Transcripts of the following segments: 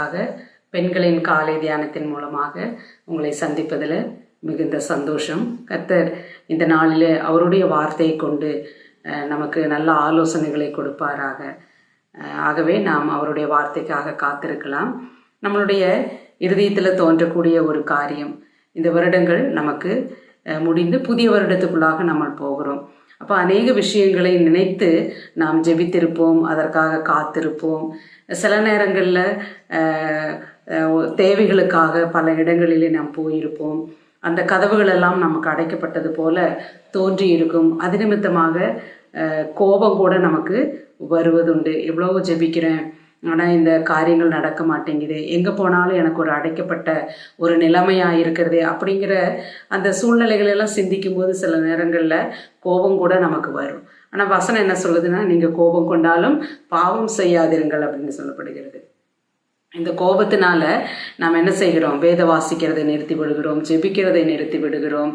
மூலமாக, பெண்களின் காலை தியானத்தின் மூலமாக உங்களை சந்திப்பதில் மிகுந்த சந்தோஷம். கர்த்தர் இந்த நாளில் அவருடைய வார்த்தையை கொண்டு நமக்கு நல்ல ஆலோசனைகளை கொடுப்பாராக. ஆகவே நாம் அவருடைய வார்த்தைக்காக காத்திருக்கலாம். நம்மளுடைய இருதயத்தில் தோன்றக்கூடிய ஒரு காரியம், இந்த வருடங்கள் நமக்கு முடிந்து புதிய வருடத்துக்குள்ளாக நம்ம போகிறோம். அப்போ அநேக விஷயங்களை நினைத்து நாம் ஜெபித்திருப்போம், அதற்காக காத்திருப்போம். சில நேரங்களில் தேவைகளுக்காக பல இடங்களிலே நாம் போயிருப்போம். அந்த கதவுகளெல்லாம் நமக்கு அடைக்கப்பட்டது போல தோன்றி இருக்கும். அது நிமித்தமாக கோபம் கூட நமக்கு வருவதுண்டு. எவ்வளவோ ஜெபிக்கிறேன், ஆனால் இந்த காரியங்கள் நடக்க மாட்டேங்குது, எங்கே போனாலும் எனக்கு ஒரு அடைக்கப்பட்ட ஒரு நிலைமையாக இருக்கிறது அப்படிங்கிற அந்த சூழ்நிலைகளெல்லாம் சிந்திக்கும் போது சில நேரங்களில் கோபம் கூட நமக்கு வரும். ஆனால் வசனம் என்ன சொல்லுதுன்னா, நீங்கள் கோபம் கொண்டாலும் பாவம் செய்யாதிருங்கள் அப்படின்னு சொல்லப்படுகிறது. இந்த கோபத்தினால நாம் என்ன செய்கிறோம்? வேத வாசிக்கிறதை நிறுத்தி விடுகிறோம், ஜெபிக்கிறதை நிறுத்தி விடுகிறோம்.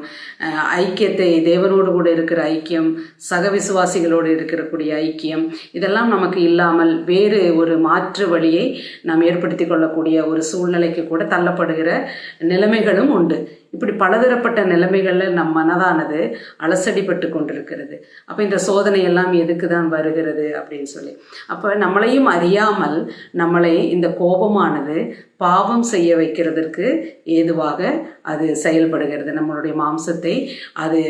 ஐக்கியத்தை, தேவனோடு கூட இருக்கிற ஐக்கியம், சக விசுவாசிகளோடு இருக்கக்கூடிய ஐக்கியம், இதெல்லாம் நமக்கு இல்லாமல் வேறு ஒரு மாற்று வழியை நாம் ஏற்படுத்தி கொள்ளக்கூடிய ஒரு சூழ்நிலைக்கு கூட தள்ளப்படுகிற நிலைமைகளும் உண்டு. இப்படி பலதரப்பட்ட நிலைமைகளில் நம் மனதானது அலசடிப்பட்டு கொண்டிருக்கிறது. அப்போ இந்த சோதனையெல்லாம் எதுக்கு தான் வருகிறது அப்படின்னு சொல்லி, அப்போ நம்மளையும் அறியாமல் நம்மளை இந்த கோபமானது பாவம் செய்ய வைக்கிறதற்கு ஏதுவாக அது செயல்படுகிறது. நம்மளுடைய மாம்சத்தை அது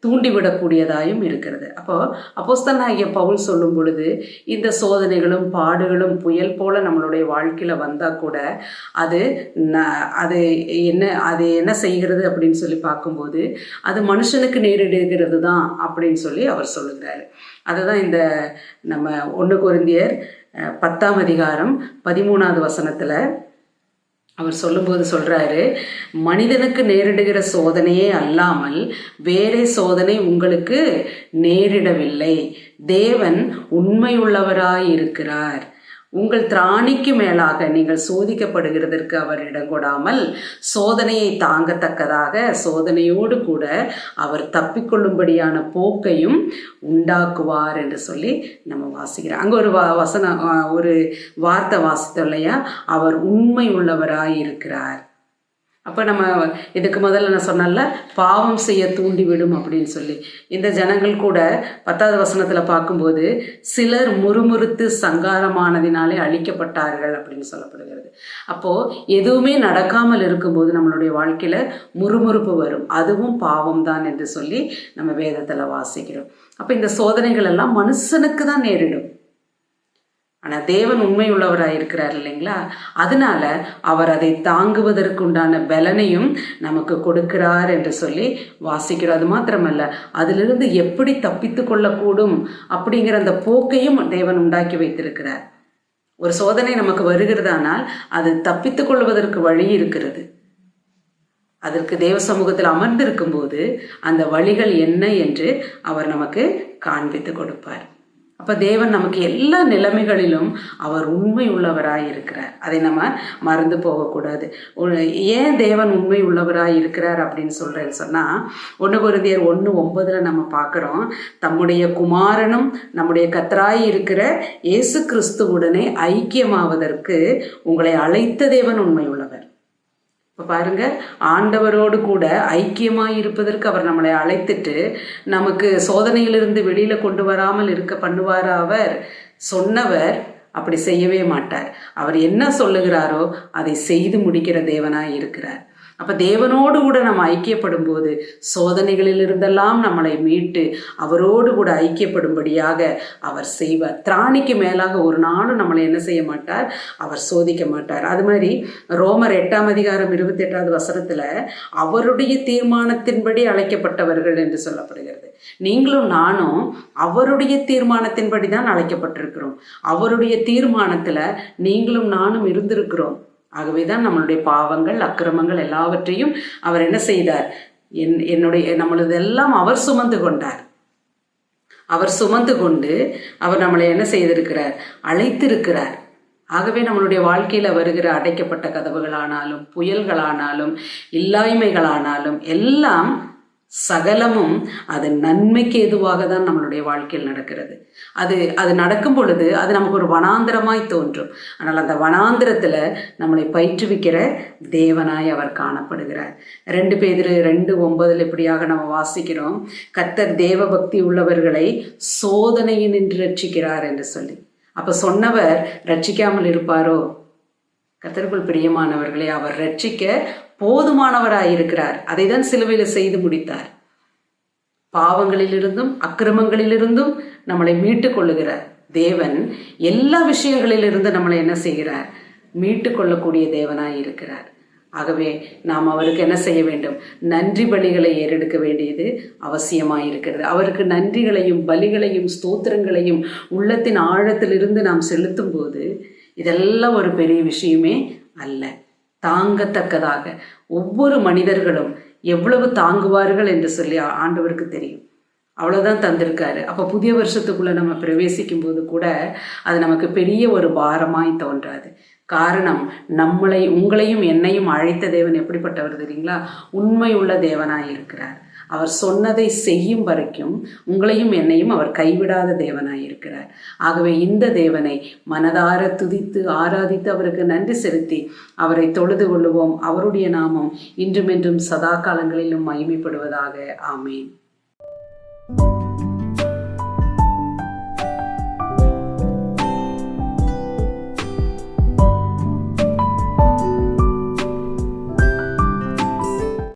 தூண்டிவிடக்கூடியதாயும் இருக்கிறது. அப்போஸ்தலனாகிய பவுல் சொல்லும் பொழுது, இந்த சோதனைகளும் பாடுகளும் புயல் போல நம்மளுடைய வாழ்க்கையில் வந்தால் கூட அது என்ன செய்கிறது அப்படின்னு சொல்லி பார்க்கும்போது, அது மனுஷனுக்கு நேரிடுகிறது தான் அப்படின்னு சொல்லி அவர் சொல்லுகிறாரு. அதுதான் இந்த நம்ம 1 கொரிந்தியர் 10ஆம் அதிகாரம் 13வது வசனத்தில் அவர் சொல்லும்போது சொல்கிறாரு, மனிதனுக்கு நேரிடுகிற சோதனையே அல்லாமல் வேறே சோதனை உங்களுக்கு நேரிடவில்லை. தேவன் உண்மையுள்ளவராயிருக்கிறார். உங்கள் திராணிக்கு மேலாக நீங்கள் சோதிக்கப்படுகிறதற்கு அவர் இடம் கொடாமல் சோதனையை தாங்கத்தக்கதாக சோதனையோடு கூட அவர் தப்பிக்கொள்ளும்படியான போக்கையும் உண்டாக்குவார் என்று சொல்லி நம்ம வாசிக்கிறோம். அங்கே ஒரு ஒரு வார்த்தை வாசித்தோம் இல்லையா, அவர் உண்மை உள்ளவராயிருக்கிறார். அப்போ நம்ம இதுக்கு முதல்ல நான் சொன்னல, பாவம் செய்ய தூண்டிவிடும் அப்படின்னு சொல்லி, இந்த ஜனங்கள் கூட 10வது வசனத்தில் பார்க்கும்போது, சிலர் முறுமுறுத்து சங்காரமானதினாலே அழிக்கப்பட்டார்கள் அப்படின்னு சொல்லப்படுகிறது. அப்போது எதுவுமே நடக்காமல் இருக்கும்போது நம்மளுடைய வாழ்க்கையில் முறுமுறுப்பு வரும், அதுவும் பாவம் தான் என்று சொல்லி நம்ம வேதத்தில் வாசிக்கிறோம். அப்போ இந்த சோதனைகள் எல்லாம் மனுஷனுக்கு தான் நேரிடும். ஆனால் தேவன் உண்மை உள்ளவராக இருக்கிறார் இல்லைங்களா, அதனால அவர் அதை தாங்குவதற்கு உண்டான பலனையும் நமக்கு கொடுக்கிறார் என்று சொல்லி வாசிக்கிறோம். அது மாத்திரமல்ல, அதிலிருந்து எப்படி தப்பித்து கொள்ளக்கூடும் அப்படிங்கிற அந்த போக்கையும் தேவன் உண்டாக்கி வைத்திருக்கிறார். ஒரு சோதனை நமக்கு வருகிறதானால் அது தப்பித்து கொள்வதற்கு வழி இருக்கிறது. அதற்கு தேவ சமூகத்தில் அமர்ந்திருக்கும் போது அந்த வழிகள் என்ன என்று அவர் நமக்கு காண்பித்து கொடுப்பார். அப்போ தேவன் நமக்கு எல்லா நிலைமைகளிலும் அவர் உண்மை உள்ளவராய் இருக்கிறார். அதை நம்ம மறந்து போகக்கூடாது. ஏன் தேவன் உண்மை உள்ளவராய் இருக்கிறார் அப்படின்னு சொல்கிறேன்னு சொன்னால், 1 கொரிந்தியர் 1:9 நம்ம பார்க்குறோம், தம்முடைய குமாரனும் நம்முடைய கர்த்தராய் இருக்கிற இயேசு கிறிஸ்துவுடனே ஐக்கியமாவதற்கு உங்களை அழைத்த தேவன் உண்மை உள்ளவர். இப்போ பாருங்க, ஆண்டவரோடு கூட ஐக்கியமாக இருப்பதற்கு அவர் நம்மளை அழைத்துட்டு நமக்கு சோதனையிலிருந்து வெளியில் கொண்டு வராமல் இருக்க பண்ணுவார். அவர் சொன்னவர் அப்படி செய்யவே மாட்டார். அவர் என்ன சொல்லுகிறாரோ அதை செய்து முடிக்கிற தேவனாய் இருக்கிறார். அப்போ தேவனோடு கூட நம்ம ஐக்கியப்படும் போது சோதனைகளிலிருந்தெல்லாம் நம்மளை மீட்டு அவரோடு கூட ஐக்கியப்படும்படியாக அவர் செய்வார். திராணிக்கு மேலாக ஒரு நாளும் நம்மளை என்ன செய்ய மாட்டார்? அவர் சோதிக்க மாட்டார். அது மாதிரி ரோமர் 8ஆம் அதிகாரம் 28வது வசனத்தில் அவருடைய தீர்மானத்தின்படி அழைக்கப்பட்டவர்கள் என்று சொல்லப்படுகிறது. நீங்களும் நானும் அவருடைய தீர்மானத்தின்படி தான் அழைக்கப்பட்டிருக்கிறோம். அவருடைய தீர்மானத்தில் நீங்களும் நானும் இருந்திருக்கிறோம். ஆகவே தான் நம்மளுடைய பாவங்கள், அக்கிரமங்கள் எல்லாவற்றையும் அவர் என்ன செய்தார்? நம்மளதெல்லாம் அவர் சுமந்து கொண்டார். அவர் சுமந்து கொண்டு அவர் நம்மளை என்ன செய்திருக்கிறார்? அழைத்திருக்கிறார். ஆகவே நம்மளுடைய வாழ்க்கையில் வருகிற அடைக்கப்பட்ட கதவுகளானாலும், புயல்களானாலும், இல்லாய்மைகளானாலும் எல்லாம் சகலமும் அது நன்மைக்கு ஏதுவாக தான் நம்மளுடைய வாழ்க்கையில் நடக்கிறது. அது நடக்கும் பொழுது அது நமக்கு ஒரு வனாந்திரமாய் தோன்றும். ஆனால் அந்த வனாந்திரத்தில் நம்மளை பயிற்றுவிக்கிற தேவனாய் அவர் காணப்படுகிறார். 2 பேதுரு 2:9 இப்படியாக நம்ம வாசிக்கிறோம், கர்த்தர் தேவ பக்தி உள்ளவர்களை சோதனையினின்று ரட்சிக்கிறார் என்று சொல்லி. அப்போ சொன்னவர் ரட்சிக்காமல் இருப்பாரோ? கர்த்தருக்குள் பிரியமானவர்களே, அவர் ரட்சிக்க போதுமானவராயிருக்கிறார். அதை தான் சிலுவையில் செய்து முடித்தார். பாவங்களிலிருந்தும் அக்கிரமங்களிலிருந்தும் நம்மளை மீட்டு கொள்ளுகிறார் தேவன். எல்லா விஷயங்களிலிருந்து நம்மளை என்ன செய்கிறார்? மீட்டு கொள்ளக்கூடிய தேவனாய் இருக்கிறார். ஆகவே நாம் அவருக்கு என்ன செய்ய வேண்டும்? நன்றி பலிகளை ஏறெடுக்க வேண்டியது அவசியமாயிருக்கிறது. அவருக்கு நன்றிகளையும் பலிகளையும் ஸ்தோத்திரங்களையும் உள்ளத்தின் ஆழத்திலிருந்து நாம் செலுத்தும் போது இதெல்லாம் ஒரு பெரிய விஷயமே அல்ல. தாங்கத்தக்கதாக ஒவ்வொரு மனிதர்களும் எவ்வளவு தாங்குவார்கள் என்று சொல்லி ஆண்டவருக்கு தெரியும். அவ்வளோதான் தந்திருக்காரு. அப்போ புதிய வருஷத்துக்குள்ளே நம்ம பிரவேசிக்கும் போது கூட அது நமக்கு பெரிய ஒரு பாரமாய் தோன்றாது. காரணம், உங்களையும் என்னையும் அழைத்த தேவன் எப்படிப்பட்டவர் தெரியுங்களா? உண்மை உள்ள தேவனாய் இருக்கிறார். அவர் சொன்னதை செய்யும் வரைக்கும் உங்களையும் என்னையும் அவர் கைவிடாத தேவனாய் இருக்கிறார். ஆகவே இந்த தேவனை மனதார துதித்து ஆராதித்து அவருக்கு நன்றி செலுத்தி அவரை தொழுது கொள்ளுவோம். அவருடைய நாமம் இன்றுமென்றும் சதா காலங்களிலும் மகிமைப்படுவதாக. ஆமேன்.